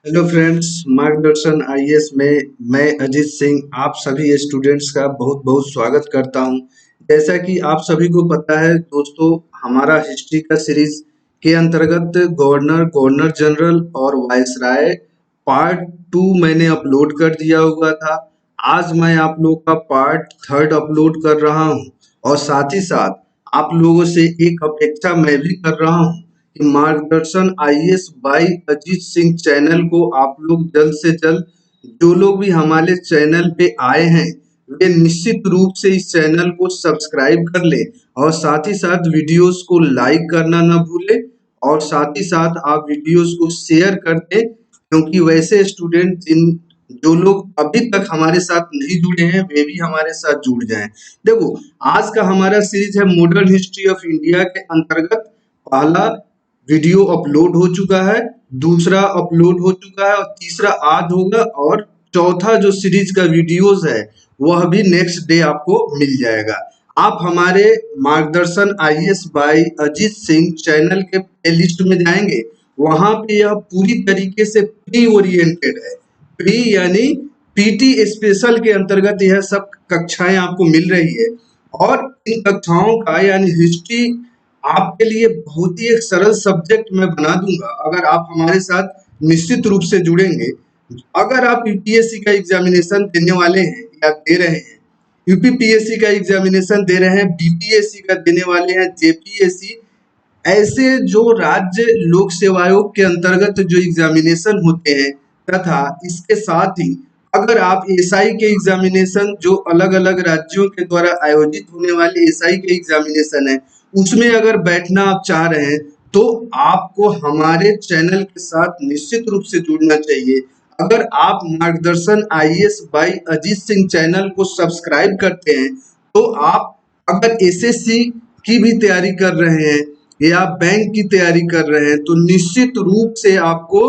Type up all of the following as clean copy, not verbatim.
Hello friends, मार्गदर्शन IAS में मैं अजीत सिंह आप सभी स्टूडेंट्स का बहुत बहुत स्वागत करता हूं। जैसा कि आप सभी को पता है दोस्तों, हमारा हिस्ट्री का सीरीज के अंतर्गत गवर्नर गवर्नर जनरल और वायसराय पार्ट 2 मैंने अपलोड कर दिया हुआ था। आज मैं आप लोग का पार्ट 3 अपलोड कर रहा हूं और साथ ही साथ आप लोगों से एक अपेक्षा मैं भी कर रहा हूं कि मार्गदर्शन IAS by Ajit Singh channel को आप लोग जल्द से जल्द, जो लोग भी हमारे चैनल पे आए हैं वे निश्चित रूप से इस चैनल को सब्सक्राइब कर ले और साथ ही साथ वीडियोस को लाइक करना ना भूले और साथ ही साथ आप वीडियोस को शेयर कर दें, क्योंकि वैसे स्टूडेंट जिन जो लोग अभी तक हमारे साथ नहीं जुड़े हैं वे भी हमारे साथ जुड़ जाएं। देखो, आज का हमारा सीरीज है मॉडर्न हिस्ट्री ऑफ इंडिया के अंतर्गत पहला वीडियो अपलोड हो चुका है, दूसरा अपलोड हो चुका है और तीसरा आज होगा और चौथा जो सीरीज का वीडियोस है वह भी नेक्स्ट डे आपको मिल जाएगा। आप हमारे Margdarshan IAS by Ajit Singh channel के प्लेलिस्ट में जाएंगे, वहां पे यह पूरी तरीके से प्री ओरिएंटेड है। प्री यानी पीटी स्पेशल के अंतर्गत यह सब कक्षाएं आपको मिल रही है और इन कक्षाओं का यानी हिस्ट्री आपके लिए बहुत ही एक सरल सब्जेक्ट मैं बना दूंगा अगर आप हमारे साथ निश्चित रूप से जुड़ेंगे। अगर आप यूपीएससी का एग्जामिनेशन देने वाले हैं या दे रहे हैं, यूपीपीएससी का एग्जामिनेशन दे रहे हैं, बीपीएससी का देने वाले हैं, जेपीएससी, ऐसे जो राज्य लोक सेवा आयोग के अंतर्गत जो एग्जामिनेशन होते हैं, तथा इसके साथ ही अगर आप एसआई के एग्जामिनेशन जो अलग अलग राज्यों के द्वारा आयोजित होने वाले एसआई के एग्जामिनेशन है उसमें अगर बैठना आप चाह रहे हैं तो आपको हमारे चैनल के साथ निश्चित रूप से जुड़ना चाहिए। अगर आप Margdarshan IAS by Ajit Singh channel को सब्सक्राइब करते हैं तो आप अगर एसएससी की भी तैयारी कर रहे हैं या बैंक की तैयारी कर रहे हैं तो निश्चित रूप से आपको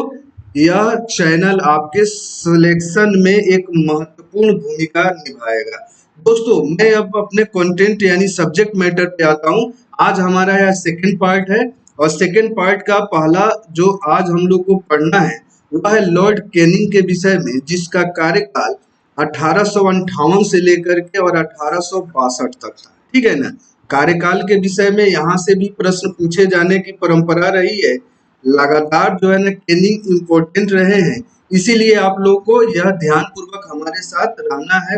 यह चैनल आपके सिलेक्शन में एक महत्वपूर्ण भूमिका निभाएगा। दोस्तों, मैं अब अपने कंटेंट यानी सब्जेक्ट मैटर पे आता हूँ। आज हमारा यह सेकंड पार्ट है और सेकंड पार्ट का पहला जो आज हम लोग को पढ़ना है वह है लॉर्ड कैनिंग के विषय में, जिसका कार्यकाल 1858 से लेकर के और 1862 तक था। ठीक है ना। कार्यकाल के विषय में यहाँ से भी प्रश्न पूछे जाने की परंपरा रही है, लगातार जो है ना कैनिंग इम्पोर्टेंट रहे हैं, इसीलिए आप लोग को यह ध्यान पूर्वक हमारे साथ रहना है,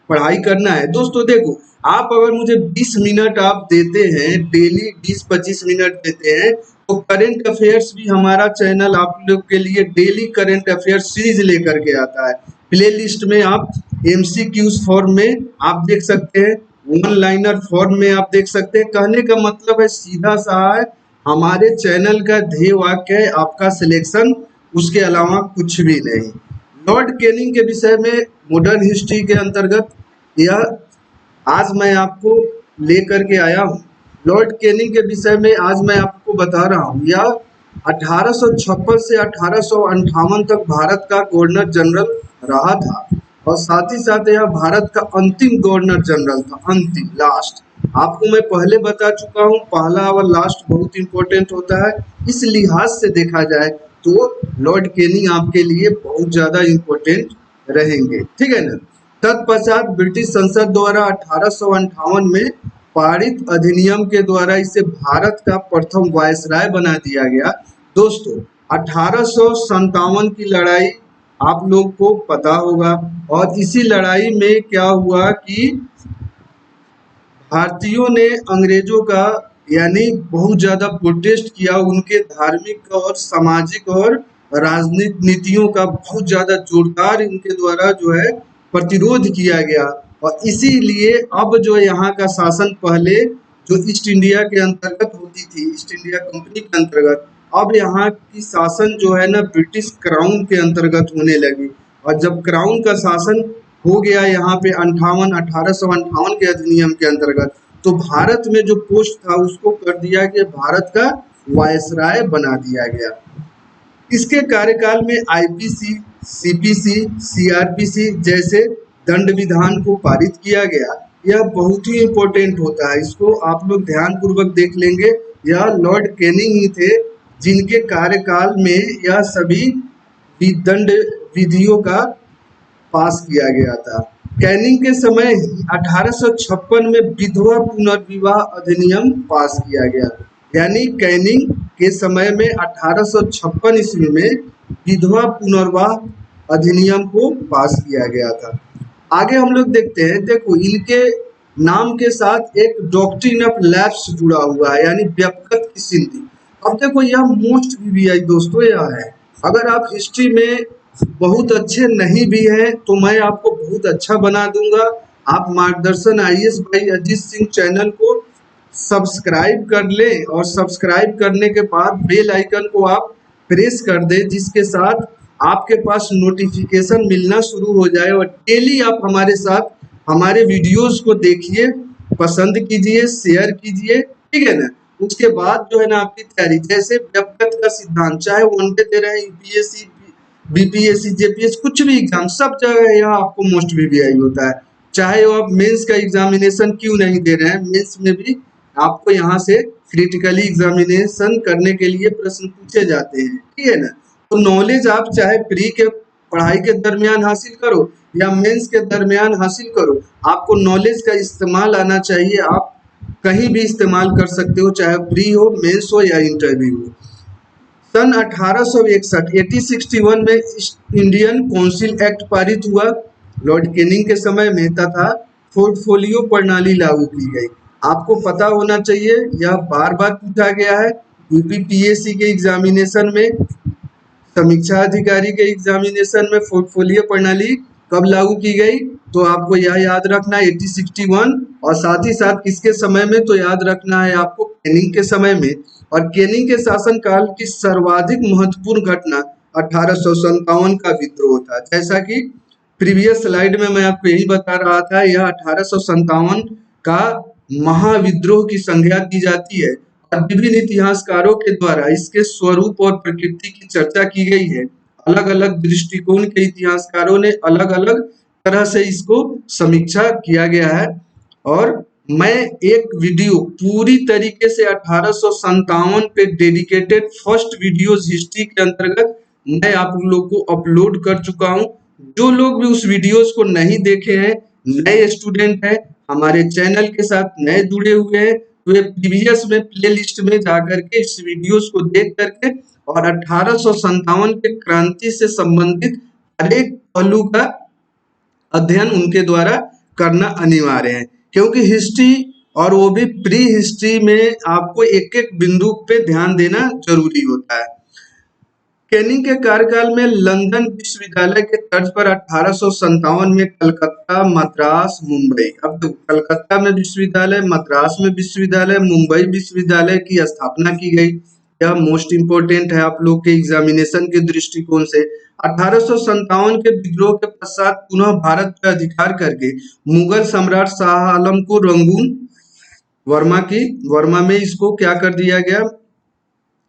पढ़ाई करना है। दोस्तों देखो, आप अगर मुझे 20 मिनट आप देते हैं, डेली 20-25 मिनट देते हैं, तो करंट अफेयर्स भी हमारा चैनल आप लोग के लिए डेली करंट अफेयर्स सीरीज लेकर के आता है। प्ले लिस्ट में आप एमसीक्यूज फॉर्म में आप देख सकते हैं, वन लाइनर फॉर्म में आप देख सकते हैं। कहने का मतलब है सीधा सा है, हमारे चैनल का ध्येय वाक्य है आपका सिलेक्शन, उसके अलावा कुछ भी नहीं। लॉर्ड कैनिंग के विषय में मॉडर्न हिस्ट्री के अंतर्गत यह आज मैं आपको लेकर के आया हूँ। लॉर्ड कैनिंग के विषय में आज मैं आपको बता रहा हूँ। यह 1856 से 1858 तक भारत का गवर्नर जनरल रहा था और साथ ही साथ यह भारत का अंतिम गवर्नर जनरल था, अंतिम, लास्ट। आपको मैं पहले बता चुका हूँ, पहला और लास्ट बहुत इंपॉर्टेंट होता है। इस लिहाज से देखा जाए तो लॉर्ड कैनिंग आपके लिए बहुत ज्यादा इंपॉर्टेंट रहेंगे। ठीक है ना। तत्पश्चात ब्रिटिश संसद द्वारा 1858 में पारित अधिनियम के द्वारा इसे भारत का प्रथम वायसराय बना दिया गया। दोस्तों, 1857 की लड़ाई आप लोग को पता होगा और इसी लड़ाई में क्या हुआ कि भारतीयों ने अंग्रेजों का यानी बहुत ज्यादा प्रोटेस्ट किया, उनके धार्मिक और सामाजिक और राजनीतिक नीतियों का बहुत ज्यादा जोरदार इनके द्वारा जो है प्रतिरोध किया गया और इसीलिए अब जो यहाँ का शासन पहले जो ईस्ट इंडिया के अंतर्गत होती थी, ईस्ट इंडिया कंपनी के अंतर्गत, अब यहाँ की शासन जो है ना ब्रिटिश क्राउन के अंतर्गत होने लगी। और जब क्राउन का शासन हो गया यहाँ पे 1858 के अधिनियम के अंतर्गत, तो भारत में जो पोस्ट था उसको कर दिया कि भारत का वायसराय बना दिया गया। इसके कार्यकाल में आईपीसी, सीपीसी, सीआरपीसी जैसे दंड विधान को पारित किया गया। यह बहुत ही इंपॉर्टेंट होता है, इसको आप लोग ध्यान पूर्वक देख लेंगे। यह लॉर्ड कैनिंग ही थे जिनके कार्यकाल में यह सभी दंड विधियों का पास किया गया था। कैनिंग के समय ही 1856 में विधवा पुनर्विवाह अधिनियम पास किया गया। यानी कैनिंग के समय में 1856 ईस्वी में विधवा पुनर्विवाह अधिनियम को पास किया गया था। आगे हम लोग देखते हैं, देखो इनके नाम के साथ एक डॉक्ट्रिन ऑफ लैप्स जुड़ा हुआ है, यानी व्यपकत की सिद्धि। अब देखो यह मोस्ट वीवीआई दोस्तों यह है। अगर आप हिस्ट्री में बहुत अच्छे नहीं भी हैं तो मैं आपको बहुत अच्छा बना दूंगा। आप Margdarshan IAS by Ajit Singh channel को सब्सक्राइब कर लें और सब्सक्राइब करने के बाद बेल आइकन को आप प्रेस कर दें, जिसके साथ आपके पास नोटिफिकेशन मिलना शुरू हो जाए और डेली आप हमारे साथ हमारे वीडियोस को देखिए, पसंद कीजिए, शेयर कीजिए, ठीक है ना। उसके बाद जो है ना आपकी तैयारी, जैसे व्यपकत का सिद्धांत, चाहे वनडे दे रहे हैं, यूपीएससी, बीपीएससी, जेपीएस, कुछ भी एग्जाम, सब जगह यह आपको मोस्ट वीवीआई होता है। चाहे वो आप मेंस का एग्जामिनेशन क्यों नहीं दे रहे हैं, मेंस में भी आपको यहाँ से क्रिटिकली एग्जामिनेशन करने के लिए प्रश्न पूछे जाते हैं, ठीक है ना। तो नॉलेज आप चाहे प्री के पढ़ाई के दरमियान हासिल करो या मेंस के दरमियान हासिल करो, आपको नॉलेज का इस्तेमाल आना चाहिए। आप कहीं भी इस्तेमाल कर सकते हो, चाहे प्री हो, मेंस हो या इंटरव्यू हो। सन 1861 1861 में इंडियन काउंसिल एक्ट पारित हुआ लॉर्ड कैनिंग के समय में, तथा पोर्टफोलियो प्रणाली लागू की गई। आपको पता होना चाहिए, यह बार बार पूछा गया है यूपीपीएससी के एग्जामिनेशन में, समीक्षा अधिकारी के एग्जामिनेशन में। पोर्टफोलियो प्रणाली कब लागू की गई, तो आपको यह याद रखना है 1861, और साथ ही साथ किसके समय में, तो याद रखना है आपको कैनिंग के समय में। और कैनिंग के शासनकाल की सर्वाधिक महत्वपूर्ण घटना 1857 का विद्रोह था। जैसा कि प्रीवियस स्लाइड में मैं आपको यही बता रहा था, यह 1857 का महाविद्रोह की संज्ञा दी जाती है और विभिन्न इतिहासकारों के द्वारा इसके स्वरूप और प्रकृति की चर्चा की गई है। अलग अलग दृष्टिकोण के इतिहासकारों ने अलग अलग तरह से इसको समीक्षा किया गया है। और मैं एक वीडियो पूरी तरीके से 1857 पे डेडिकेटेड फर्स्ट वीडियोस हिस्ट्री के अंतर्गत मैं आप लोग को अपलोड कर चुका हूं। जो लोग भी उस वीडियोस को नहीं देखे हैं, नए स्टूडेंट हैं, हमारे चैनल के साथ नए जुड़े हुए हैं, तो ये प्रीवियस में प्लेलिस्ट में जाकर के इस वीडियोस को देख करके और 1857 के क्रांति से संबंधित हर एक पहलू का अध्ययन उनके द्वारा करना अनिवार्य है, क्योंकि हिस्ट्री और वो भी प्री हिस्ट्री में आपको एक एक बिंदु पे ध्यान देना जरूरी होता है। कैनिंग के कार्यकाल में लंदन विश्वविद्यालय के तर्ज पर 1857 में कलकत्ता, मद्रास, मुंबई, अब तो कलकत्ता में विश्वविद्यालय, मद्रास में विश्वविद्यालय, मुंबई विश्वविद्यालय की स्थापना की गई। यह मोस्ट इंपोर्टेंट है आप लोग के एग्जामिनेशन के दृष्टिकोण से। 1857 के विद्रोह के पश्चात पुनः भारत पर अधिकार करके मुगल सम्राट शाह आलम को रंगून वर्मा में इसको क्या कर दिया गया,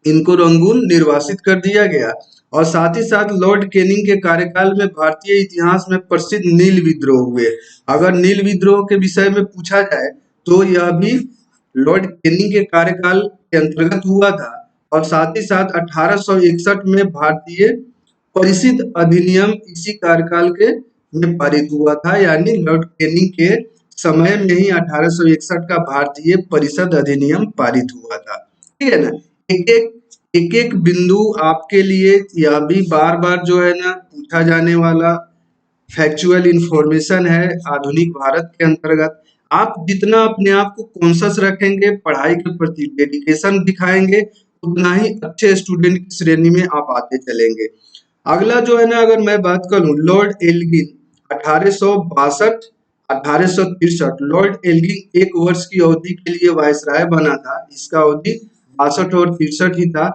इनको रंगून निर्वासित कर दिया गया। और साथ ही साथ लॉर्ड कैनिंग के कार्यकाल में भारतीय इतिहास में प्रसिद्ध नील विद्रोह हुए। अगर नील विद्रोह के विषय में पूछा जाए तो यह भी लॉर्ड कैनिंग के कार्यकाल के अंतर्गत हुआ था। और साथ ही साथ 1861 में भारतीय परिषद अधिनियम इसी कार्यकाल के में पारित हुआ था, यानी लॉर्ड कैनिंग के समय में ही 1861 का भारतीय परिषद अधिनियम पारित हुआ था, ठीक है ना। एक एक बिंदु आपके लिए, यह भी बार बार जो है ना पूछा जाने वाला फैक्चुअल इंफॉर्मेशन है आधुनिक भारत के अंतर्गत। आप जितना अपने आप को कॉन्शियस रखेंगे, पढ़ाई के प्रति डेडिकेशन दिखाएंगे, उतना ही अच्छे स्टूडेंट की श्रेणी में आप आते चलेंगे। अगला जो है ना, अगर मैं बात करूं, लॉर्ड एल्गिन 1862 1863। लॉर्ड एल्गिन 1 वर्ष की अवधि के लिए वायसराय बना था। इसका अवधि 62 और 63 ही था,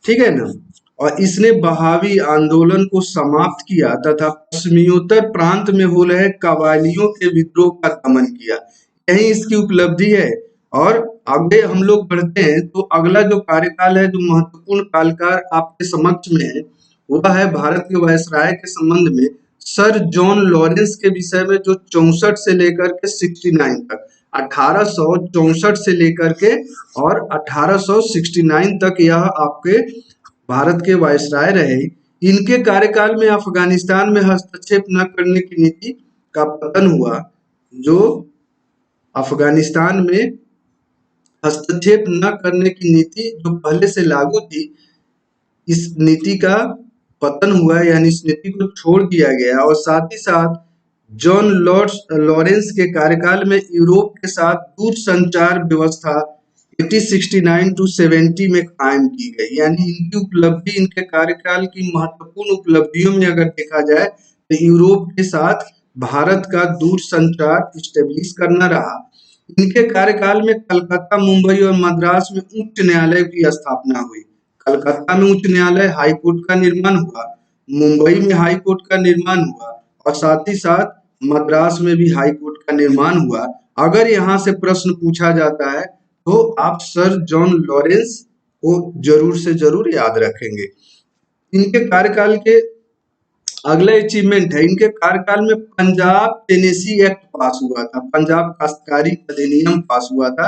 ठीक है ना। और इसने बहावी आंदोलन को समाप्त किया तथा पश्चिमोत्तर प्रांत में हो रहे कबायलियों के विद्रोह का दमन किया। यही इसकी उपलब्धि है। और आगे हम लोग बढ़ते हैं तो अगला जो कार्यकाल है, जो महत्वपूर्ण कालकाल आपके समक्ष में है, वह है भारत के वायसराय के संबंध में सर जॉन लॉरेंस के विषय में, जो 64 से लेकर के 69 तक 1864 से लेकर के और 1869 तक यह आपके भारत के वायसराय रहे। इनके कार्यकाल में अफगानिस्तान में हस्तक्षेप न करने की नीति का पतन हुआ। जो अफगानिस्तान में हस्तक्षेप न करने की नीति जो पहले से लागू थी, इस नीति का पतन हुआ, यानी इस नीति को छोड़ दिया गया। और साथ ही साथ जॉन लॉरेंस के कार्यकाल में यूरोप के साथ दूरसंचार व्यवस्था 1869 टू 70 में कायम की गई। यानी इनकी उपलब्धि, इनके कार्यकाल की महत्वपूर्ण उपलब्धियों में अगर देखा जाए तो यूरोप के साथ भारत का दूरसंचार स्टेब्लिश करना रहा। इनके कार्यकाल में कलकत्ता, मुंबई और मद्रास में उच्च न्यायालय की स्थापना हुई। कलकत्ता में उच्च न्यायालय हाई कोर्ट का निर्माण हुआ, मुंबई में हाई कोर्ट का निर्माण हुआ और साथ ही साथ मद्रास में भी हाई कोर्ट का निर्माण हुआ। अगर यहाँ से प्रश्न पूछा जाता है तो आप सर जॉन लॉरेंस को जरूर से जरूर याद रखेंगे। इनके कार्यकाल के अगला अचीवमेंट है, इनके कार्यकाल में पंजाब टेनेसी एक्ट पास हुआ था, पंजाब काश्तकारी अधिनियम पास हुआ था।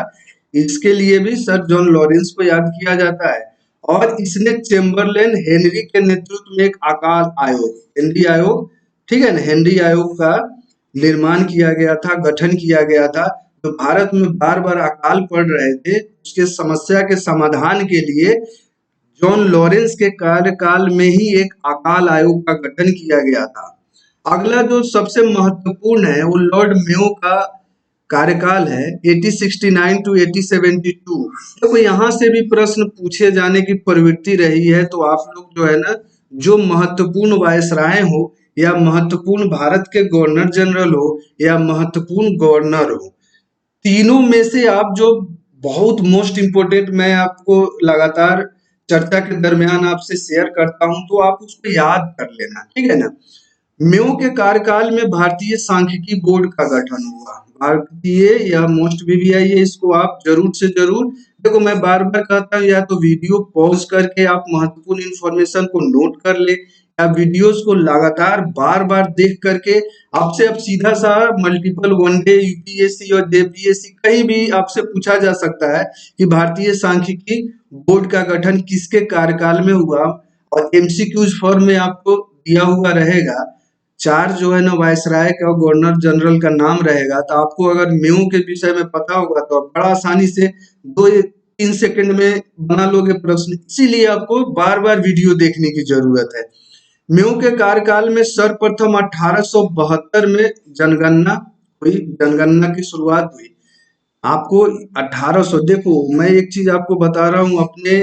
इसके लिए भी सर जॉन लॉरेंस को याद किया जाता है। और इसने चेम्बरलेन हेनरी के नेतृत्व में एक अकाल आयोग, हेनरी आयोग, ठीक है ना, हेनरी आयोग का निर्माण किया गया था, गठन किया गया था। तो भारत में बार बार अकाल पड़ रहे थे, उसके समस्या के समाधान के लिए जॉन लॉरेंस के कार्यकाल में ही एक अकाल आयोग का गठन किया गया था। अगला जो सबसे महत्वपूर्ण है वो लॉर्ड मेयो का कार्यकाल है 1869 टू 1872। देखो यहाँ से भी प्रश्न पूछे जाने की प्रवृत्ति रही है। तो आप लोग जो है ना, जो महत्वपूर्ण वायसराय हो या महत्वपूर्ण भारत के गवर्नर जनरल हो या महत्वपूर्ण गवर्नर हो, तीनों में से आप जो बहुत मोस्ट इम्पोर्टेंट मैं आपको लगातार चर्चा के दरमियान आपसे शेयर करता हूं, तो आप उसको याद कर लेना, ठीक है ना। मेयो के कार्यकाल में भारतीय सांख्यिकी बोर्ड का गठन हुआ। भारतीय या मोस्ट वीवीआई है, इसको आप जरूर से जरूर देखो। मैं बार बार कहता हूँ या तो वीडियो पॉज करके आप महत्वपूर्ण इंफॉर्मेशन को नोट कर ले, या वीडियोस को लगातार बार बार देख करके आपसे अब सीधा सा मल्टीपल वनडे यूपीएससी और जेपीएससी कहीं भी आपसे पूछा जा सकता है कि भारतीय सांख्यिकी बोर्ड का गठन किसके कार्यकाल में हुआ। और एमसीक्यूज फॉर्म में आपको दिया हुआ रहेगा, चार जो है ना वायसराय का गवर्नर जनरल का नाम रहेगा। तो आपको अगर मेयो के विषय में पता होगा तो आप बड़ा आसानी से 2-3 सेकंड में बना लोगे प्रश्न। इसीलिए आपको बार बार वीडियो देखने की जरूरत है। मेयो के कार्यकाल में सर्वप्रथम 1872 में जनगणना हुई, जनगणना की शुरुआत हुई। आपको 1800, देखो मैं एक चीज आपको बता रहा हूँ, अपने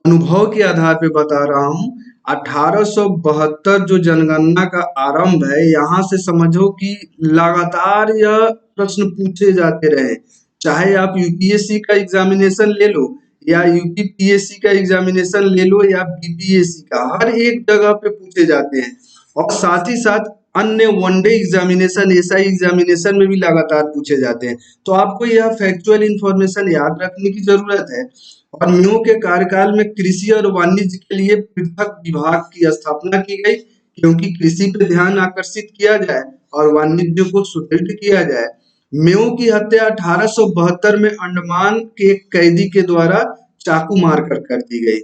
अनुभव के आधार पे बता रहा हूँ। 1872 जो जनगणना का आरंभ है, यहाँ से समझो कि लगातार यह प्रश्न पूछे जाते रहे। चाहे आप यूपीएससी का एग्जामिनेशन ले लो या यूपीपीएससी का एग्जामिनेशन ले लो या बीपीएससी का, हर एक जगह पे पूछे जाते हैं। और साथ ही साथ अन्य वनडे एग्जामिनेशन, एसआई एग्जामिनेशन में भी लगातार पूछे जाते हैं। तो आपको यह फैक्चुअल इंफॉर्मेशन याद रखने की जरूरत है। और मेयो के कार्यकाल में कृषि और वाणिज्य के लिए पृथक विभाग की स्थापना की गई, क्योंकि कृषि पर ध्यान आकर्षित किया जाए और वाणिज्य को सुदृढ़ किया जाए। मेयो की हत्या 1872 में अंडमान के एक कैदी के द्वारा चाकू मारकर कर दी गई।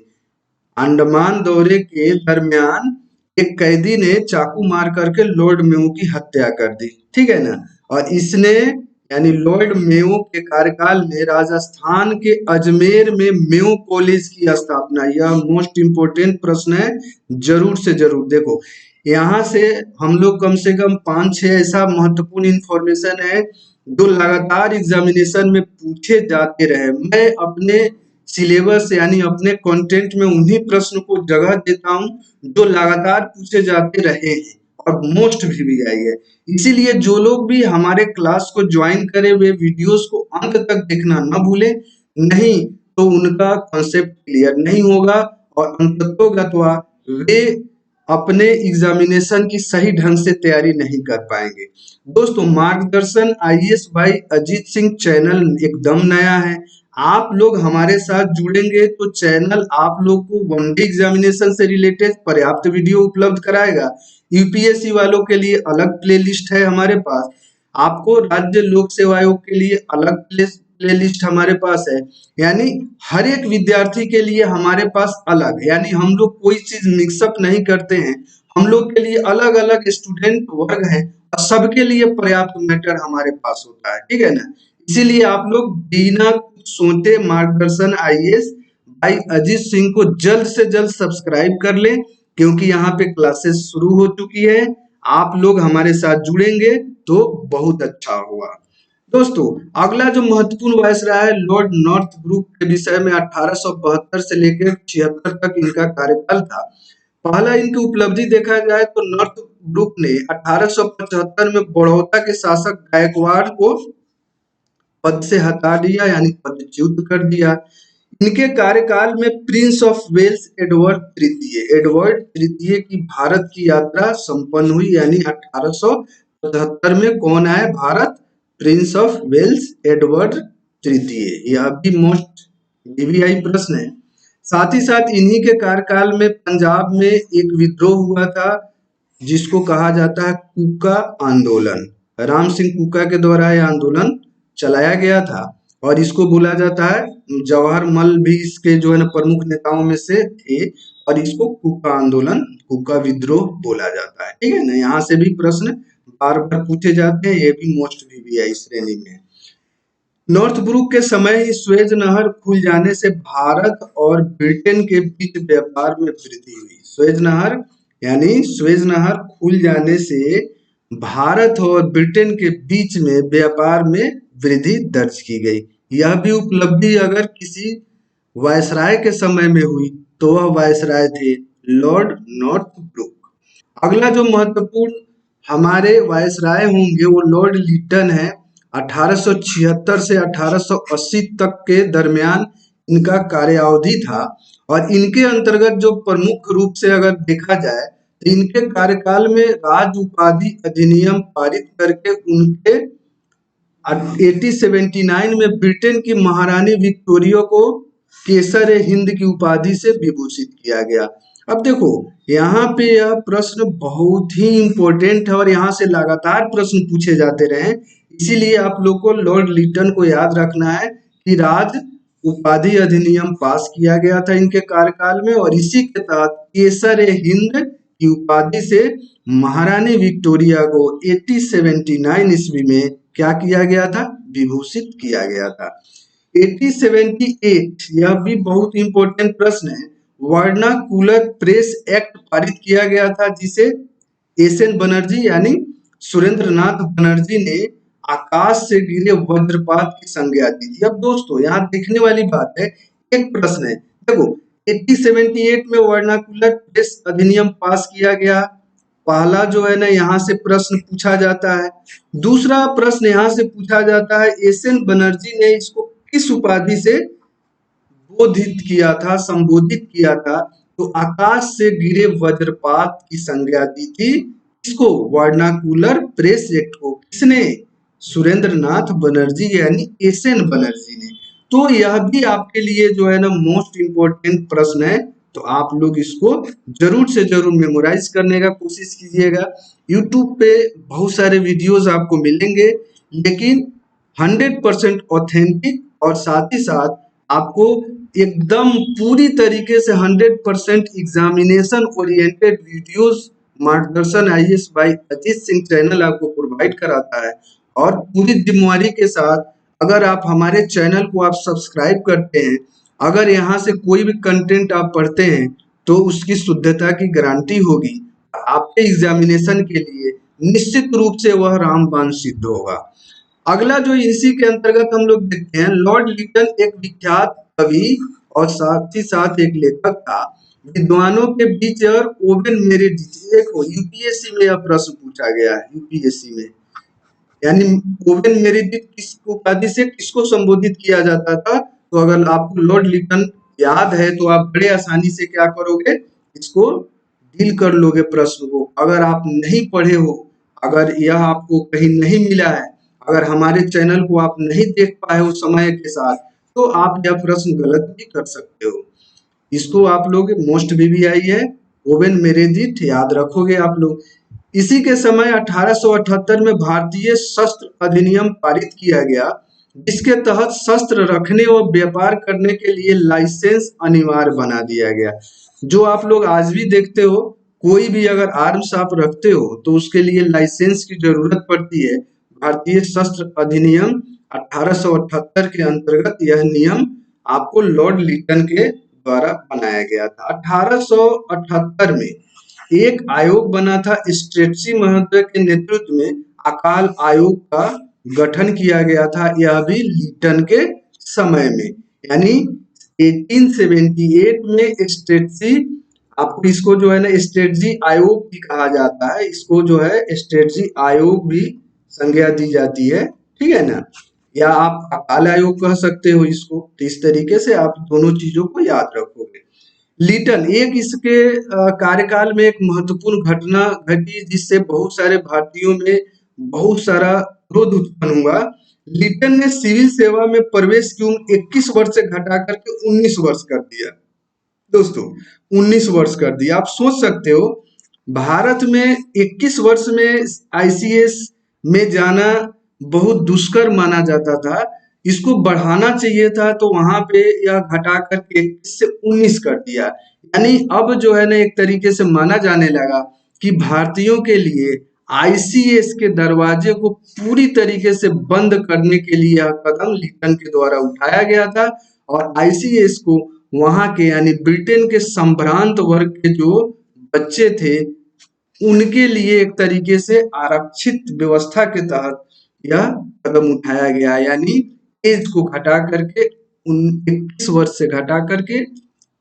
अंडमान दौरे के दरमियान एक कैदी ने चाकू मार करके लॉर्ड मेयो की हत्या कर दी, ठीक है ना। और इसने यानी लॉर्ड मेयो के कार्यकाल में राजस्थान के अजमेर में मेयो कॉलेज की स्थापना। यह मोस्ट इंपोर्टेंट प्रश्न है, जरूर से जरूर देखो। यहाँ से हम लोग कम से कम 5-6 ऐसा महत्वपूर्ण इंफॉर्मेशन है जो लगातार एग्जामिनेशन में पूछे जाते रहे। मैं अपने सिलेबस यानी अपने कंटेंट में उन्हीं प्रश्न को जगह देता हूं जो लगातार पूछे जाते रहे हैं और मोस्ट वीवीआई है। इसीलिए जो लोग भी हमारे क्लास को ज्वाइन करे वे वीडियोस को अंत तक देखना न भूले, नहीं तो उनका कॉन्सेप्ट क्लियर नहीं होगा और अंततोगत्वा वे अपने एग्जामिनेशन की सही ढंग से तैयारी नहीं कर पाएंगे। दोस्तों, Margdarshan IAS by Ajit Singh channel एकदम नया है। आप लोग हमारे साथ जुड़ेंगे तो चैनल आप लोग को वनडे एग्जामिनेशन से रिलेटेड पर्याप्त वीडियो उपलब्ध कराएगा। यूपीएससी वालों के लिए अलग प्लेलिस्ट है हमारे पास। आपको राज्य लोक सेवा आयोग के लिए अलग प्ले लिस्ट हमारे पास है, यानी हर एक विद्यार्थी के लिए हमारे पास अलग, यानी हम लोग कोई चीज मिक्सअप नहीं करते हैं। हम लोग के लिए अलग अलग स्टूडेंट वर्ग हैं और सबके लिए पर्याप्त मैटर हमारे पास होता है, ठीक है ना। इसीलिए आप लोग बिना कुछ सोचे मार्गदर्शन आईएएस भाई अजीत सिंह को जल्द से जल्द सब्सक्राइब कर लें, क्योंकि यहाँ पे क्लासेस शुरू हो चुकी है। आप लोग हमारे साथ जुड़ेंगे तो बहुत अच्छा होगा। दोस्तों, अगला जो महत्वपूर्ण वायसराय है लॉर्ड नॉर्थ ब्रूक के विषय में 1872 से लेकर 76 तक इनका कार्यकाल था। पहला इनकी उपलब्धि देखा जाए तो नॉर्थ ब्रूक ने 1875 में बड़ौदा के शासक गायकवाड़ को पद से हटा दिया, यानी पदच्युत कर दिया। इनके कार्यकाल में प्रिंस ऑफ वेल्स एडवर्ड तृतीय की भारत की यात्रा संपन्न हुई, यानी 1875 में कौन आए Bharat? Prince of Wales Edward तृतीय। यह भी मोस्ट डीवीआई प्रश्न है। साथ ही साथ इन्हीं के कार्यकाल में पंजाब में एक विद्रोह हुआ था जिसको कहा जाता है कूका आंदोलन। राम सिंह कूका के द्वारा यह आंदोलन चलाया गया था और इसको बोला जाता है जवाहर मल भी इसके जो है ना प्रमुख नेताओं में से थे और इसको कूका आंदोलन, कूका विद्रोह बोला जाता है, ठीक है ना। यहाँ से भी प्रश्न बार बार पूछे जाते हैं, ये भी मोस्ट वीवीआई श्रेणी में है। नॉर्थ ब्रूक के समय ही स्वेज नहर खुल जाने से भारत और ब्रिटेन के बीच व्यापार में वृद्धि हुई। स्वेज नहर खुल जाने से भारत और ब्रिटेन के बीच में व्यापार में वृद्धि दर्ज की गई। यह भी उपलब्धि अगर किसी वायसराय के समय में हुई तो वह वायसराय थे लॉर्ड नॉर्थ ब्रूक। अगला जो महत्वपूर्ण हमारे वायसराय होंगे वो लॉर्ड लिटन है। 1876 से 1880 तक के दरमियान इनका कार्यावधि था और इनके अंतर्गत जो प्रमुख रूप से अगर देखा जाए तो इनके कार्यकाल में राज उपाधि अधिनियम पारित करके उनके 1879 में ब्रिटेन की महारानी विक्टोरिया को केसर हिंद की उपाधि से विभूषित किया गया। अब देखो यहाँ पे यह प्रश्न बहुत ही इंपॉर्टेंट है और यहाँ से लगातार प्रश्न पूछे जाते रहे, इसीलिए आप लोग को लॉर्ड लिटन को याद रखना है कि राज उपाधि अधिनियम पास किया गया था इनके कार्यकाल में और इसी के तहत केसर हिंद की उपाधि से महारानी विक्टोरिया को 1879 ईस्वी में क्या किया गया था? विभूषित किया गया था। 1878 यह भी बहुत इंपॉर्टेंट प्रश्न है। वर्नाकुलर प्रेस एक्ट पारित किया गया था जिसे एसएन बनर्जी यानी सुरेंद्रनाथ बनर्जी ने आकाश से गिरे वज्रपात की संज्ञा दी थी। अब दोस्तों यहाँ देखने वाली बात है, एक प्रश्न है, देखो 1878 में वर्नाकुलर प्रेस अधिनियम पास किया गया। पहला जो है ना यहाँ से प्रश्न पूछा जाता है। दूसरा प्रश्न यहाँ से पूछा जाता है एसएन बनर्जी ने इसको किस उपाधि से संबोधित किया था? तो आकाश से गिरे वज्रपात की संज्ञा दी थी। इसको वर्नाकुलर प्रेस एक्ट को किसने? सुरेंद्रनाथ बनर्जी यानी एसएन बनर्जी ने। तो यह भी आपके लिए जो है ना मोस्ट इंपोर्टेंट प्रश्न है, तो आप लोग इसको जरूर से जरूर मेमोराइज करने का कोशिश कीजिएगा। यूट्यूब पे बहुत सारे वीडियोस आपको मिलेंगे, लेकिन 100% ऑथेंटिक और साथ ही साथ आपको एकदम पूरी तरीके से 100% examination oriented videos Margdarshan IAS by Ajit Singh channel आपको प्रोवाइड कराता है। और पूरी जिम्मेवारी के साथ अगर आप हमारे चैनल को आप सब्सक्राइब करते हैं, अगर यहाँ से कोई भी कंटेंट आप पढ़ते हैं तो उसकी शुद्धता की गारंटी होगी। आपके एग्जामिनेशन के लिए निश्चित रूप से वह रामबाण सिद्ध होगा। अगला जो इसी के अंतर्गत हम लोग देखते हैं, लॉर्ड लिटन एक विख्यात कवि और साथ ही साथ एक लेखक था। विद्वानों के बीच और ओवेन मेरेडिथ, देखो यूपीएससी में यह प्रश्न पूछा गया है, यूपीएससी में, यानी ओवेन मेरेडिथ किस उपाधि से किसको संबोधित किया जाता था? तो अगर आपको लॉर्ड लिटन याद है तो आप बड़े आसानी से क्या करोगे, इसको डील कर लोगे प्रश्न को। अगर आप नहीं पढ़े हो, अगर यह आपको कहीं नहीं मिला है, अगर हमारे चैनल को आप नहीं देख पाए हो समय के साथ, तो आप यह प्रश्न गलत भी कर सकते हो। इसको आप लोग मोस्ट वीवीआई है ओवेन मेरेडिथ याद रखोगे आप लोग। इसी के समय 1878 में भारतीय शस्त्र अधिनियम पारित किया गया, जिसके तहत शस्त्र रखने और व्यापार करने के लिए लाइसेंस अनिवार्य बना दिया गया। जो आप लोग आज भी देखते हो, कोई भी अगर आर्म्स आप रखते हो तो उसके लिए लाइसेंस की जरूरत पड़ती है। भारतीय शस्त्र अधिनियम 1878 के अंतर्गत यह नियम आपको लॉर्ड लिटन के द्वारा बनाया गया था। 1878 में एक आयोग बना था, स्ट्रेटजी महोदय के नेतृत्व में अकाल आयोग का गठन किया गया था, यह भी लिटन के समय में, यानी 1878 में स्ट्रेटजी, आपको इसको जो है ना स्ट्रेटजी आयोग भी कहा जाता है, इसको जो है स्ट्रेटजी आयोग भी संज्ञा दी जाती है, ठीक है ना, या आप अकाल आयोग कह सकते हो इसको। तो इस तरीके से आप दोनों चीजों को याद रखोगे। लिटन एक इसके कार्यकाल में एक महत्वपूर्ण घटना घटी, जिससे बहुत सारे भारतीयों में बहुत सारा क्रोध उत्पन्न हुआ। लिटन ने सिविल सेवा में प्रवेश की उम्र 21 वर्ष से घटा करके 19 वर्ष कर दिया। दोस्तों 19 वर्ष कर दिया। आप सोच सकते हो भारत में 21 वर्ष में आईसीएस में जाना बहुत दुष्कर माना जाता था, इसको बढ़ाना चाहिए था, तो वहां पे यह घटा करके 21 से 19 कर दिया। यानी अब जो है ना एक तरीके से माना जाने लगा कि भारतीयों के लिए आईसीएस के दरवाजे को पूरी तरीके से बंद करने के लिए यह कदम लिटन के द्वारा उठाया गया था, और आईसीएस को वहां के यानी ब्रिटेन के संभ्रांत वर्ग के जो बच्चे थे उनके लिए एक तरीके से आरक्षित व्यवस्था के तहत यह कदम उठाया गया, यानी एज को घटा करके 21 वर्ष से घटा करके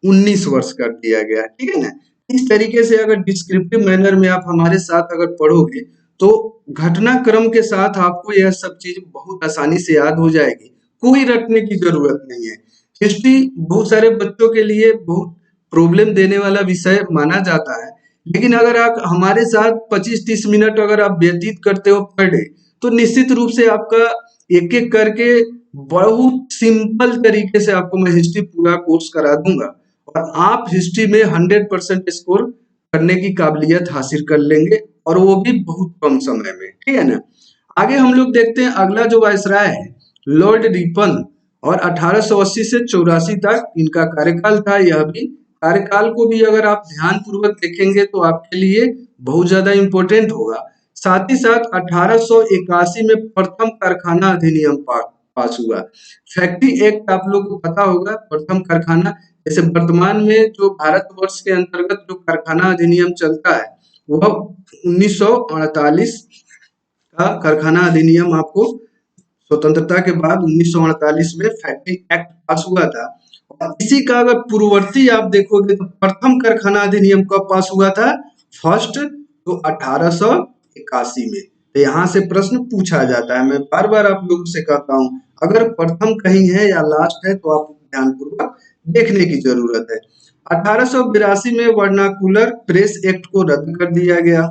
19 वर्ष कर दिया गया, ठीक है ना। इस तरीके से अगर डिस्क्रिप्टिव मैनर में आप हमारे साथ अगर पढ़ोगे तो घटनाक्रम के साथ आपको यह सब चीज बहुत आसानी से याद हो जाएगी, कोई रटने की जरूरत नहीं है। हिस्ट्री बहुत सारे बच्चों के लिए बहुत प्रॉब्लम देने वाला विषय माना जाता है, लेकिन अगर आप हमारे साथ 25-30 मिनट अगर आप व्यतीत करते हो पर डे, तो निश्चित रूप से आपका एक एक करके बहुत सिंपल तरीके से आपको मैं हिस्ट्री पूरा कोर्स करा दूंगा, और आप हिस्ट्री में 100% स्कोर करने की काबिलियत हासिल कर लेंगे, और वो भी बहुत कम समय में, ठीक है ना। आगे हम लोग देखते हैं अगला जो वायसराय है लॉर्ड रिपन, और 1880 से 84 तक इनका कार्यकाल था। यह भी कार्यकाल को भी अगर आप ध्यान पूर्वक देखेंगे तो आपके लिए बहुत ज्यादा इंपॉर्टेंट होगा। साथ ही साथ 1881 में प्रथम कारखाना अधिनियम पास हुआ। फैक्ट्री एक्ट आप लोग को पता होगा, प्रथम कारखाना, जैसे वर्तमान में जो भारतवर्ष के अंतर्गत जो कारखाना अधिनियम चलता है वह 1948 का कारखाना अधिनियम आपको स्वतंत्रता के बाद 1948 में फैक्ट्री एक्ट पास हुआ था। और इसी का अगर पूर्ववर्ती आप देखोगे तो प्रथम कारखाना अधिनियम कब पास हुआ था? फर्स्ट तो 1881 में। तो यहाँ से प्रश्न पूछा जाता है, मैं बार बार आप लोगों से कहता हूँ अगर प्रथम कहीं है या लास्ट है तो आप ध्यानपूर्वक देखने की जरूरत है। 1882 में वर्नाकुलर प्रेस एक्ट को रद्द कर दिया गया,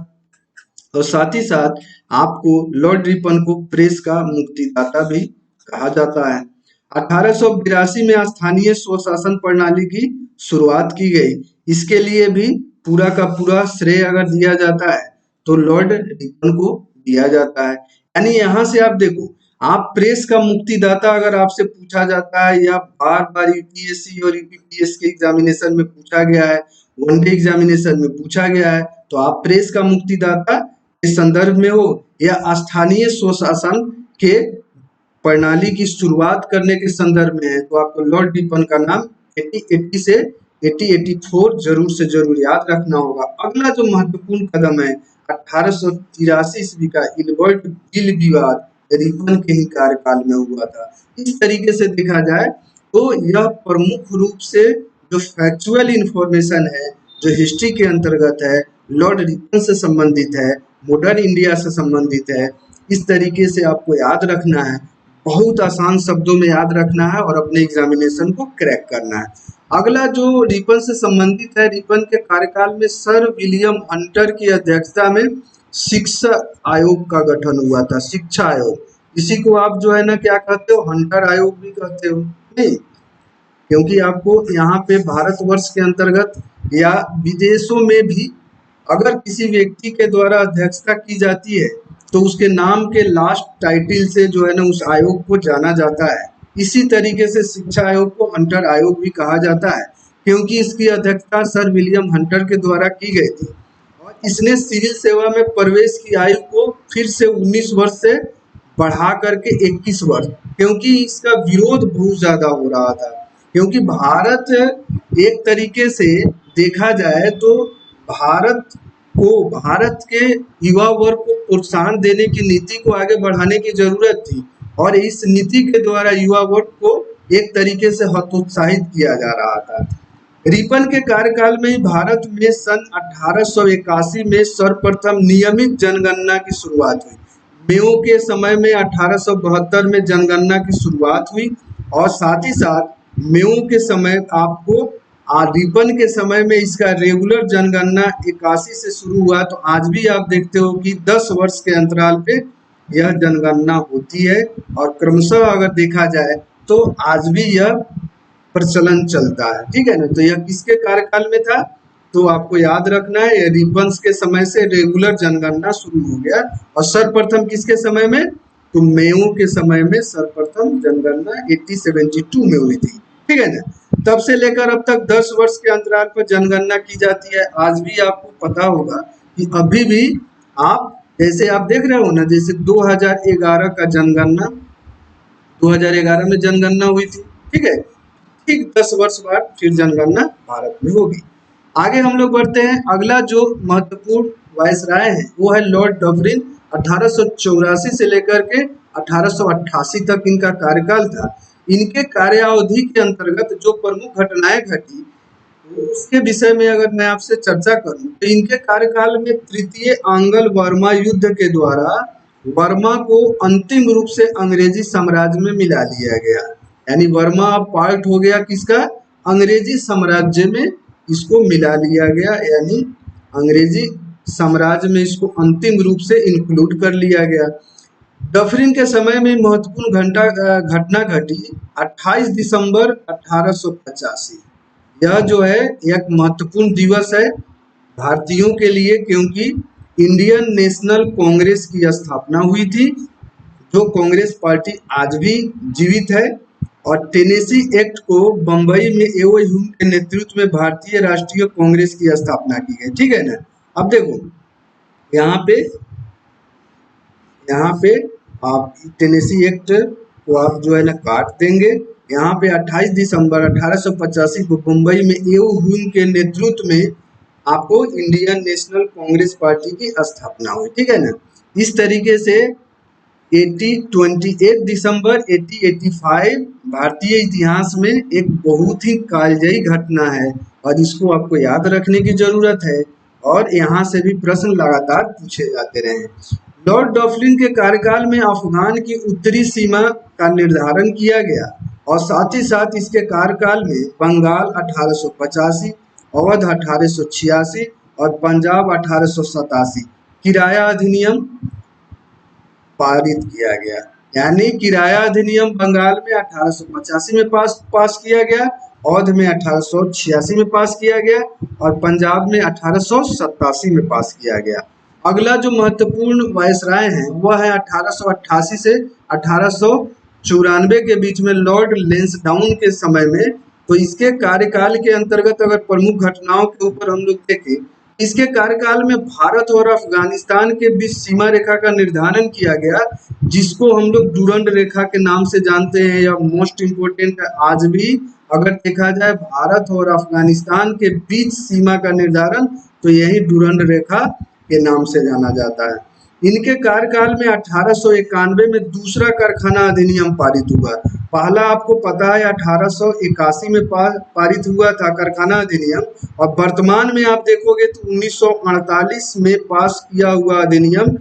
और साथ ही साथ आपको लॉर्ड रिपन को प्रेस का मुक्तिदाता भी कहा जाता है। 1882 में स्थानीय स्वशासन प्रणाली की शुरुआत की गई, इसके लिए भी पूरा का पूरा श्रेय अगर दिया जाता है तो लॉर्ड रिपन को दिया जाता है। यानी यहाँ से आप देखो, आप प्रेस का मुक्तिदाता अगर आपसे पूछा जाता है या बार बार यूपीएससी और यूपीपीएससी के एग्जामिनेशन में पूछा गया है, वनडे एग्जामिनेशन में पूछा गया है, तो आप प्रेस का मुक्तिदाता के संदर्भ में हो या स्थानीय स्वशासन के प्रणाली की शुरुआत करने के संदर्भ में है तो आपको लॉर्ड रिपन का नाम 1880 से 1884 जरूर से जरूर याद रखना होगा। अगला जो महत्वपूर्ण कदम है 1883 ईस्वी का इल्बर्ट बिल विवाद रिपन के ही कार्यकाल में हुआ था। इस तरीके से देखा जाए तो यह प्रमुख रूप से जो फैक्चुअल इंफॉर्मेशन है जो हिस्ट्री के अंतर्गत है, लॉर्ड रिपन से संबंधित है, मॉडर्न इंडिया से संबंधित है, इस तरीके से आपको याद रखना है, बहुत आसान शब्दों में याद रखना है और अपने एग्जामिनेशन को क्रैक करना है। अगला जो रिपन से संबंधित है, रिपन के कार्यकाल में सर विलियम हंटर की अध्यक्षता में शिक्षा आयोग का गठन हुआ था। शिक्षा आयोग, इसी को आप जो है ना क्या कहते हो, हंटर आयोग भी कहते हो, नहीं? क्योंकि आपको यहाँ पे भारतवर्ष के अंतर्गत या विदेशों में भी अगर किसी व्यक्ति के द्वारा अध्यक्षता की जाती है तो उसके नाम के लास्ट टाइटल से जो है ना उस आयोग को जाना जाता है। इसी तरीके से शिक्षा आयोग को हंटर आयोग भी कहा जाता है, क्योंकि इसकी अध्यक्षता सर विलियम हंटर के द्वारा की गई थी और इसने सिविल सेवा में प्रवेश की आयु को फिर से 19 वर्ष से बढ़ा करके 21 वर्ष, क्योंकि इसका विरोध बहुत ज्यादा हो रहा था। क्योंकि भारत एक तरीके से देखा जाए तो भारत के युवा वर्ग को प्रोत्साहन देने की नीति को आगे बढ़ाने की जरूरत थी और इस नीति के द्वारा युवा वर्ग को एक तरीके से हतोत्साहित किया जा रहा था। रिपन के कार्यकाल में ही भारत में सन 1881 में सर्वप्रथम नियमित जनगणना की शुरुआत हुई। मेयो के समय में 1872 में जनगणना की शुरुआत हुई और साथ ही साथ मेयो के समय आपको रिपन के समय में इसका रेगुलर जनगणना 81 से शुरू हुआ। तो आज भी आप देखते हो कि 10 वर्ष के अंतराल पे यह जनगणना होती है और क्रमशः अगर देखा जाए तो आज भी यह प्रचलन चलता है, ठीक है ना। तो यह किसके कार्यकाल में था, तो आपको याद रखना है रिपन्स के समय से रेगुलर जनगणना शुरू हो गया और सर्वप्रथम किसके समय में, तो मेयो के समय में सर्वप्रथम जनगणना 1872 में हुई थी, ठीक है ना। तब से लेकर अब तक 10 वर्ष के अंतराल पर जनगणना की जाती है। आज भी आपको पता होगा कि अभी भी आप जैसे आप देख रहे हो ना, जैसे 2011 का जनगणना 2011 में जनगणना हुई थी, ठीक है। ठीक 10 वर्ष बाद फिर जनगणना भारत में होगी। आगे हम लोग बढ़ते हैं। अगला जो महत्वपूर्ण वायसराय है वो है लॉर्ड डफरिन। 1884 से लेकर के 1888 तक इनका कार्यकाल था। इनके कार्यावधि के अंतर्गत जो प्रमुख घटनाएं घटी उसके विषय में अगर मैं आपसे चर्चा करूं तो इनके कार्यकाल में तृतीय आंग्ल बर्मा युद्ध के द्वारा बर्मा को अंतिम रूप से अंग्रेजी साम्राज्य में मिला लिया गया। यानी बर्मा अब पार्ट हो गया किसका, अंग्रेजी साम्राज्य में इसको मिला लिया गया, यानी अंग्रेजी साम्राज्य में इसको अंतिम रूप से इंक्लूड कर लिया गया। डफरिन के समय में महत्वपूर्ण घटना घटी 28 दिसंबर 1885। यह जो है एक महत्वपूर्ण दिवस है भारतीयों के लिए, क्योंकि इंडियन नेशनल कांग्रेस की स्थापना हुई थी, जो कांग्रेस पार्टी आज भी जीवित है। और टेनेसी एक्ट को बंबई में एओ ह्यूम के नेतृत्व में भारतीय राष्ट्रीय कांग्रेस की स्थापना की गई, ठीक है ना। अब देखो यहाँ पे आप टेनेसी एक्ट को आप जो है ना काट देंगे। यहाँ पे 28 दिसंबर 1885 को मुंबई में एओ ह्यूम के नेतृत्व में आपको इंडियन नेशनल कांग्रेस पार्टी की स्थापना हुई, ठीक है ना। इस तरीके से 28 दिसंबर 1885 भारतीय इतिहास में एक बहुत ही कालजयी घटना है और इसको आपको याद रखने की जरूरत है और यहाँ से भी प्रश्न लगातार पूछे जाते रहे। लॉर्ड डफरिन के कार्यकाल में अफगान की उत्तरी सीमा का निर्धारण किया गया और साथ ही साथ इसके कार्यकाल में बंगाल 1885, अवध 1886 और पंजाब 1887 किराया अधिनियम पारित किया गया। यानी किराया अधिनियम बंगाल में 1885 में पास किया गया, अवध में 1886 में पास किया गया और पंजाब में 1887 में पास किया गया। अगला जो महत्वपूर्ण वायसराय है वह है 1888 से 1894 के बीच में लॉर्ड लेंसडाउन के समय में। तो इसके कार्यकाल के अंतर्गत अगर प्रमुख घटनाओं के ऊपर हम लोग देखें, इसके कार्यकाल में भारत और अफगानिस्तान के बीच सीमा रेखा का निर्धारण किया गया, जिसको हम लोग डूरंड रेखा के नाम से जानते हैं या मोस्ट इम्पोर्टेंट है। आज भी अगर देखा जाए भारत और अफगानिस्तान के बीच सीमा का निर्धारण तो यही डूरंड रेखा के नाम से जाना जाता है। इनके कार्यकाल में 1891 में दूसरा कारखाना अधिनियम पारित हुआ। पहला आपको पता है 1881 में पारित हुआ था कारखाना अधिनियम और वर्तमान में आप देखोगे तो 1948 में पास किया हुआ अधिनियम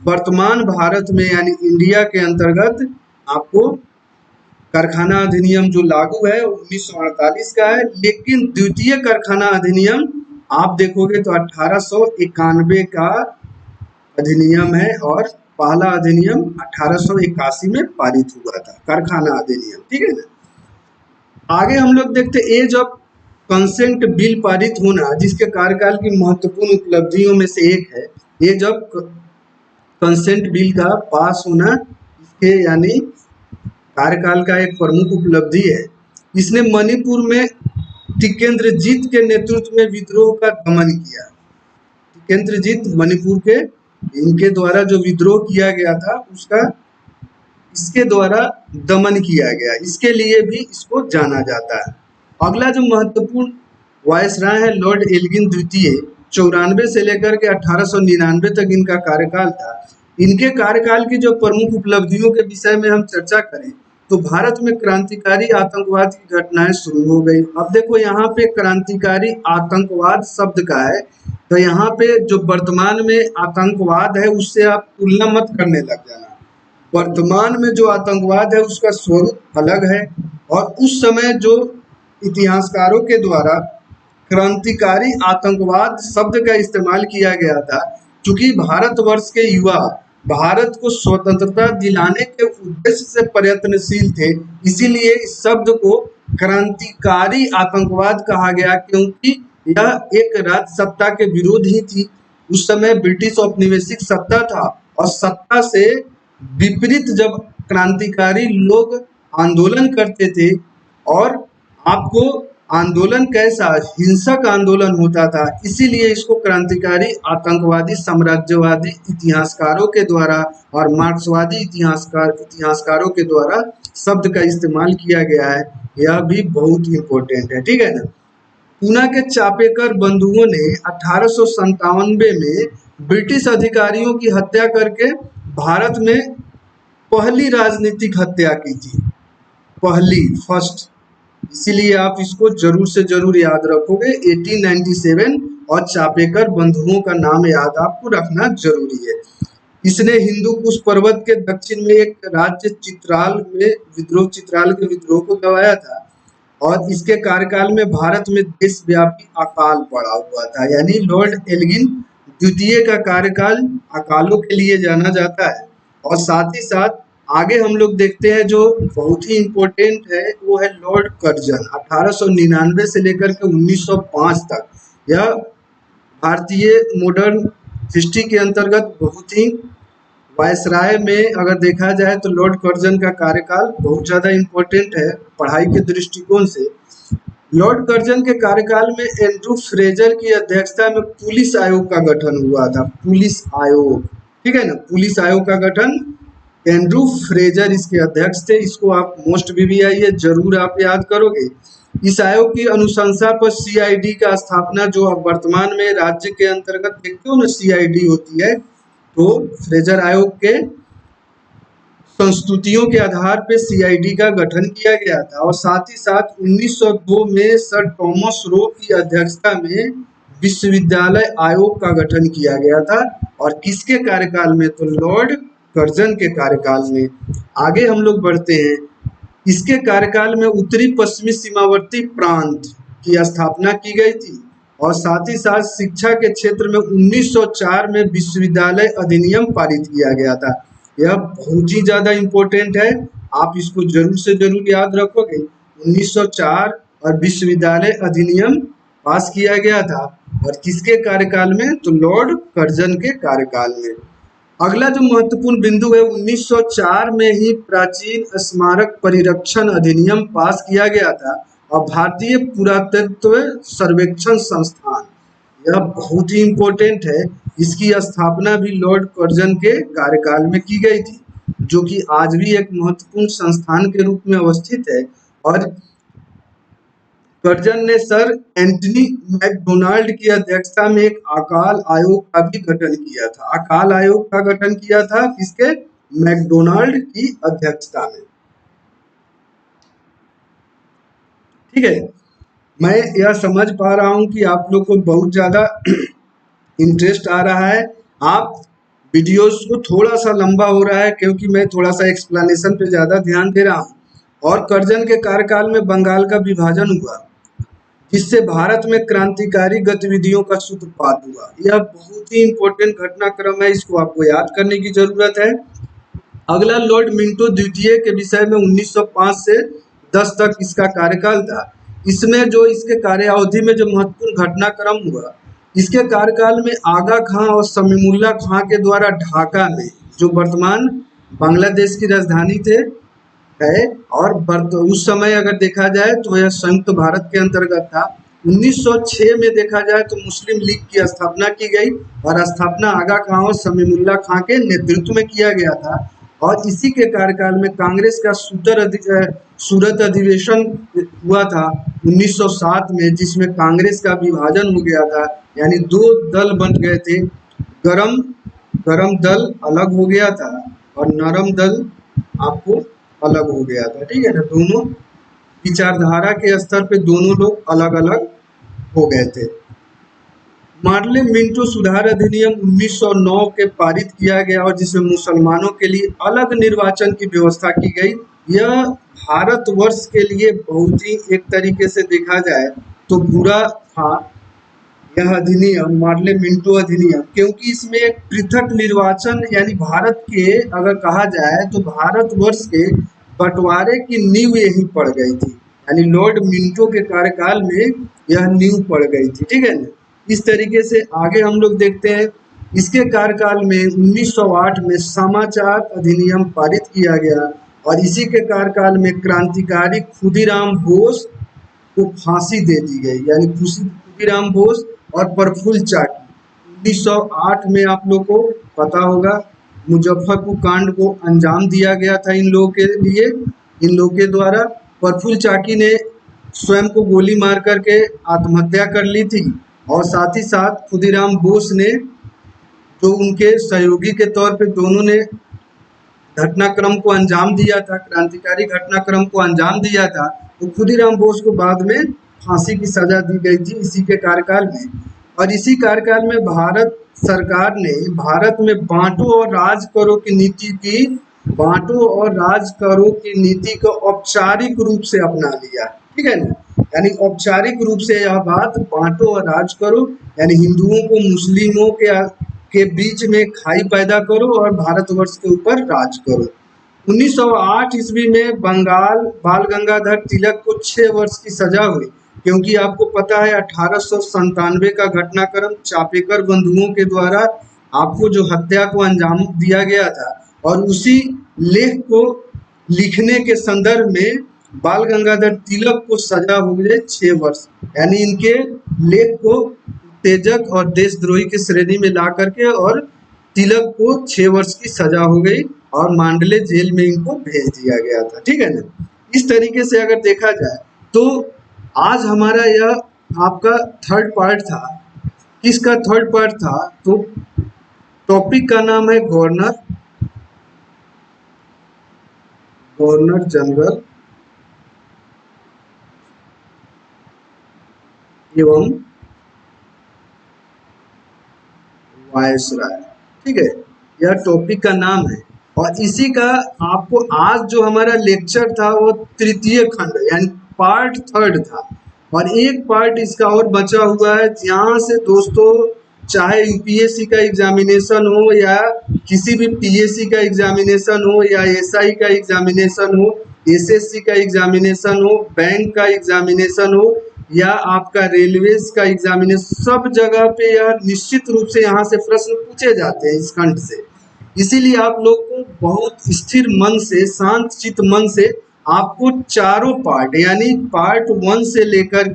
वर्तमान भारत में यानी इंडिया के अंतर्गत आपको कारखाना अधिनियम जो लागू है 1948 का है। लेकिन द्वितीय कारखाना अधिनियम आप देखोगे तो 1891 का अधिनियम है और पहला अधिनियम 1881 में पारित हुआ था कारखाना अधिनियम, ठीक है ना। आगे हम लोग देखते एज ऑफ कंसेंट बिल पारित होना, जिसके कार्यकाल की महत्वपूर्ण उपलब्धियों में से एक है। ये जब कंसेंट बिल का पास होना इसके यानी कार्यकाल का एक प्रमुख उपलब्धि है। इसने मणिपुर में टिकेंद्रजीत के नेतृत्व में विद्रोह का दमन किया। टिकेंद्रजीत मणिपुर के इनके द्वारा जो विद्रोह किया गया था उसका इसके द्वारा दमन किया गया, इसके लिए भी इसको जाना जाता है। अगला जो महत्वपूर्ण वायसराय है लॉर्ड एल्गिन द्वितीय, 94 से लेकर के 1899 तक इनका कार्यकाल था। इनके कार्यकाल की जो प्रमुख उपलब्धियों के विषय में हम चर्चा करें तो भारत में क्रांतिकारी आतंकवाद की घटनाएं शुरू हो गई। अब देखो यहाँ पे क्रांतिकारी आतंकवाद शब्द का है, तो यहाँ पे जो वर्तमान में आतंकवाद है उससे आप तुलना मत करने लग जाना। वर्तमान में जो आतंकवाद है उसका स्वरूप अलग है, और उस समय जो इतिहासकारों के द्वारा क्रांतिकारी आतंकवाद शब्द का इस्तेमाल किया गया था, क्योंकि भारतवर्ष के युवा भारत को स्वतंत्रता दिलाने के उद्देश्य से प्रयत्नशील थे, इसीलिए इस शब्द को क्रांतिकारी आतंकवाद कहा गया, क्योंकि यह एक राज सत्ता के विरोध ही थी। उस समय ब्रिटिश औपनिवेशिक सत्ता था, और सत्ता से विपरीत जब क्रांतिकारी लोग आंदोलन करते थे, और आपको आंदोलन कैसा हिंसक आंदोलन होता था, इसीलिए इसको क्रांतिकारी आतंकवादी साम्राज्यवादी इतिहासकारों के द्वारा और मार्क्सवादी इतिहासकारों के द्वारा शब्द का इस्तेमाल किया गया है। यह भी बहुत इंपॉर्टेंट है, ठीक है ना। पूना के चापेकर बंधुओं ने 1897 में ब्रिटिश अधिकारियों की हत्या करके भारत में पहली राजनीतिक हत्या की थी, फर्स्ट। इसीलिए आप इसको जरूर से जरूर याद रखोगे। 1897 और चापेकर बंधुओं का नाम याद आपको रखना जरूरी है। इसने हिंदू कुश पर्वत के दक्षिण में एक राज्य चित्राल के विद्रोह को दबाया था, और इसके कार्यकाल में भारत में देशव्यापी अकाल पड़ा हुआ था। यानी लॉर्ड एल्गिन द्वितीय का कार्यकाल अकालों के लिए जाना जाता है। और साथ ही साथ आगे हम लोग देखते हैं जो बहुत ही इम्पोर्टेंट है, वो है लॉर्ड कर्जन। 1899 से लेकर के 1905 तक यह भारतीय मॉडर्न हिस्ट्री के अंतर्गत बहुत ही वायसराय में अगर देखा जाए तो लॉर्ड कर्जन का कार्यकाल बहुत ज़्यादा इम्पोर्टेंट है पढ़ाई के दृष्टिकोण से। लॉर्ड कर्जन के कार्यकाल में एंड्रू फ्रेजर की अध्यक्षता में पुलिस आयोग का गठन हुआ था। पुलिस आयोग, ठीक है ना, पुलिस आयोग का गठन एंड्रू फ्रेजर इसके अध्यक्ष थे। इसको आप मोस्ट VVI जरूर आप याद करोगे। इस आयोग की अनुशंसा पर CID का स्थापना, जो अब वर्तमान में राज्य के अंतर्गत देखते हो ना CID होती है, तो फ्रेजर आयोग के संस्तुतियों के आधार पर CID का गठन किया गया था। और साथ ही साथ 1902 में सर थॉमस रो की अध्यक्षता में विश्वविद्यालय आयोग का गठन किया गया था। और किसके कार्यकाल में, तो लॉर्ड कर्जन के कार्यकाल में। आगे हम लोग बढ़ते हैं। इसके कार्यकाल में उत्तरी पश्चिमी सीमावर्ती प्रांत की स्थापना की गई थी, और साथ ही साथ शिक्षा के क्षेत्र में 1904 में विश्वविद्यालय अधिनियम पारित किया गया था। यह बहुत ही ज्यादा इम्पोर्टेंट है, आप इसको जरूर से जरूर याद रखोगे। 1904 और विश्वविद्यालय अधिनियम पास किया गया था, और किसके कार्यकाल में, तो लॉर्ड कर्जन के कार्यकाल में। अगला जो महत्वपूर्ण बिंदु है, 1904 में ही प्राचीन स्मारक परिरक्षण अधिनियम पास किया गया था, और भारतीय पुरातत्व सर्वेक्षण संस्थान, यह बहुत ही इम्पोर्टेंट है, इसकी स्थापना भी लॉर्ड कर्जन के कार्यकाल में की गई थी, जो कि आज भी एक महत्वपूर्ण संस्थान के रूप में अवस्थित है। और कर्जन ने सर एंटनी मैकडोनाल्ड की अध्यक्षता में एक अकाल आयोग का भी गठन किया था। अकाल आयोग का गठन किया था किसके, मैकडोनाल्ड की अध्यक्षता में, ठीक है। मैं यह समझ पा रहा हूं कि आप लोग को बहुत ज्यादा इंटरेस्ट आ रहा है। आप वीडियोस को थोड़ा सा लंबा हो रहा है क्योंकि मैं थोड़ा सा एक्सप्लेनेशन पे ज्यादा ध्यान दे रहा हूँ। और कर्जन के कार्यकाल में बंगाल का विभाजन हुआ, जिससे भारत में क्रांतिकारी गतिविधियों का सूत्रपात हुआ। यह बहुत ही इंपॉर्टेंट घटनाक्रम है, इसको आपको याद करने की जरूरत है। अगला लॉर्ड मिंटो द्वितीय के विषय में 1905 से 10 तक इसका कार्यकाल था। इसमें जो इसके कार्यावधि में जो महत्वपूर्ण घटनाक्रम हुआ, इसके कार्यकाल में आगा खां और समीमुल्लाह खां के द्वारा ढाका में, जो वर्तमान बांग्लादेश की राजधानी थे है, और उस समय अगर देखा जाए तो यह संयुक्त भारत के अंतर्गत था। 1906 में देखा जाए तो मुस्लिम लीग की स्थापना की गई और स्थापना आगा खां और समीमुल्लाह खां के नेतृत्व में किया गया था। और इसी के कार्यकाल में कांग्रेस का सूरत अधिवेशन हुआ था 1907 में, जिसमें कांग्रेस का विभाजन हो गया था, यानी दो दल बन गए थे। गरम गरम दल अलग हो गया था और नरम दल आपको अलग हो गया था, ठीक है ना। दोनों विचारधारा के स्तर पे दोनों लोग अलग अलग हो गए थे। मार्ले मिंटो सुधार अधिनियम 1909 के पारित किया गया और जिसमें मुसलमानों के लिए अलग निर्वाचन की व्यवस्था की गई। यह भारतवर्ष के लिए बहुत ही एक तरीके से देखा जाए तो बुरा था यह अधिनियम, मार्ले मिंटो अधिनियम, क्योंकि इसमें एक पृथक निर्वाचन यानी भारत के अगर कहा जाए तो भारतवर्ष के बंटवारे की नींव यही पड़ गई थी, यानी लॉर्ड मिंटो के कार्यकाल में यह नींव पड़ गई थी, ठीक है ना। इस तरीके से आगे हम लोग देखते हैं। इसके कार्यकाल में 1908 में समाचार अधिनियम पारित किया गया और इसी के कार्यकाल में क्रांतिकारी खुदीराम बोस को फांसी दे दी गई, यानी खुदीराम बोस और प्रफुल्ल चाकी। 1908 में आप लोग को पता होगा मुजफ्फरपुर कांड को अंजाम दिया गया था इन लोगों के लिए, इन लोगों के द्वारा। प्रफुल्ल चाकी ने स्वयं को गोली मार करके आत्महत्या कर ली थी और साथ ही साथ खुदीराम बोस ने जो उनके सहयोगी के तौर पे दोनों ने घटनाक्रम को अंजाम दिया था, क्रांतिकारी घटनाक्रम को अंजाम दिया था। तो खुदीराम बोस को बाद में फांसी की सजा दी गई थी इसी के कार्यकाल में। और इसी कार्यकाल में भारत सरकार ने भारत में बांटो और राज करो की नीति की, बांटो और राज करो की नीति को औपचारिक रूप से अपना लिया, ठीक है ना। यानी औपचारिक रूप से यह बात बांटो और राज करो, यानी हिंदुओं को मुस्लिमों के बीच में खाई पैदा करो और भारतवर्ष के ऊपर राज करो। 1908 ईस्वी में बाल गंगाधर तिलक को 6 वर्ष की सजा हुई, क्योंकि आपको पता है 1897 का घटनाक्रम चापेकर बंधुओं के द्वारा आपको जो हत्या को अंजाम दिया गया था, और उसी लेख को लिखने के संदर्भ में बाल गंगाधर तिलक को सजा हो गई 6 वर्ष, यानी इनके लेख को तेजक और देशद्रोही की श्रेणी में ला करके और तिलक को 6 वर्ष की सजा हो गई और मांडले जेल में इनको भेज दिया गया था, ठीक है ना। इस तरीके से अगर देखा जाए तो आज हमारा यह आपका थर्ड पार्ट था। किसका थर्ड पार्ट था? तो टॉपिक का नाम है गवर्नर जनरल एवं वायसराय, ठीक है, यह टॉपिक का नाम है। और इसी का आपको आज जो हमारा लेक्चर था वो तृतीय खंड यानी पार्ट थर्ड था, और एक पार्ट इसका और बचा हुआ है, जहाँ से दोस्तों चाहे यूपीएससी का एग्जामिनेशन हो या किसी भी पीएससी का एग्जामिनेशन हो या एसआई का एग्जामिनेशन हो, एसएससी का एग्जामिनेशन हो, बैंक का एग्जामिनेशन हो या आपका रेलवेज का एग्जामिनेशन, सब जगह पे यह निश्चित रूप से यहाँ से प्रश्न पूछे जाते हैं इस खंड से। इसीलिए आप लोग को बहुत स्थिर मन से, शांत चित्त मन से आपको चारों पार्ट यानी पार्ट 1 से लेकर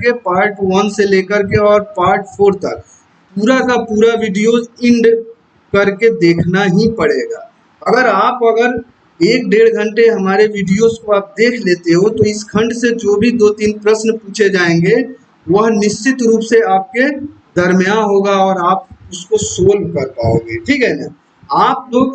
के और पार्ट 4 तक पूरा का पूरा वीडियो इंड करके देखना ही पड़ेगा। अगर 1-1.5 घंटे हमारे वीडियोस को आप देख लेते हो तो इस खंड से जो भी 2-3 प्रश्न पूछे जाएंगे वह निश्चित रूप से आपके दरमियान होगा और आप उसको सोल्व कर पाओगे, ठीक है ना। आप लोग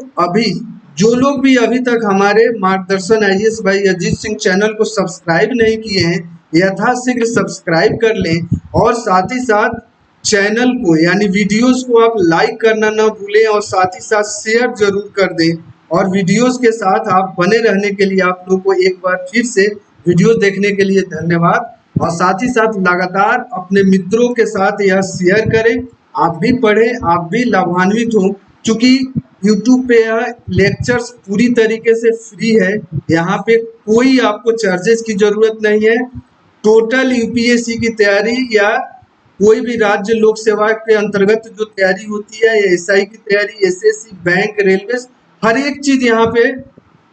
जो लोग भी अभी तक हमारे मार्गदर्शन आईएएस भाई अजीत सिंह चैनल को सब्सक्राइब नहीं किए हैं, यथाशीघ्र सब्सक्राइब कर लें और साथ ही साथ चैनल को यानी वीडियोस को आप लाइक करना ना भूलें और साथ ही साथ शेयर जरूर कर दें। और वीडियोस के साथ आप बने रहने के लिए आप लोग को एक बार फिर से वीडियो देखने के लिए धन्यवाद। और साथ ही साथ लगातार अपने मित्रों के साथ यह शेयर करें, आप भी पढ़ें, आप भी लाभान्वित हों। चूँकि यूट्यूब पे यह लेक्चर्स पूरी तरीके से फ्री है, यहाँ पे कोई आपको चार्जेस की ज़रूरत नहीं है। टोटल यूपीएससी की तैयारी या कोई भी राज्य लोक सेवा के अंतर्गत जो तैयारी होती है, एसआई की तैयारी, एसएससी, बैंक, रेलवे, हर एक चीज यहाँ पे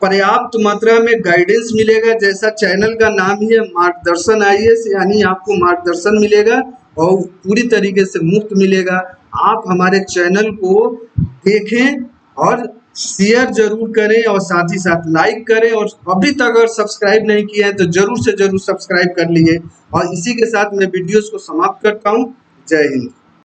पर्याप्त मात्रा में गाइडेंस मिलेगा। जैसा चैनल का नाम ही है मार्गदर्शन आईएएस, यानी आपको मार्गदर्शन मिलेगा और पूरी तरीके से मुफ्त मिलेगा। आप हमारे चैनल को देखें और शेयर जरूर करें और साथ ही साथ लाइक करें, और अभी तक अगर सब्सक्राइब नहीं किया है तो जरूर से जरूर सब्सक्राइब कर लीजिए। और इसी के साथ मैं वीडियोस को समाप्त करता हूँ। जय हिंद।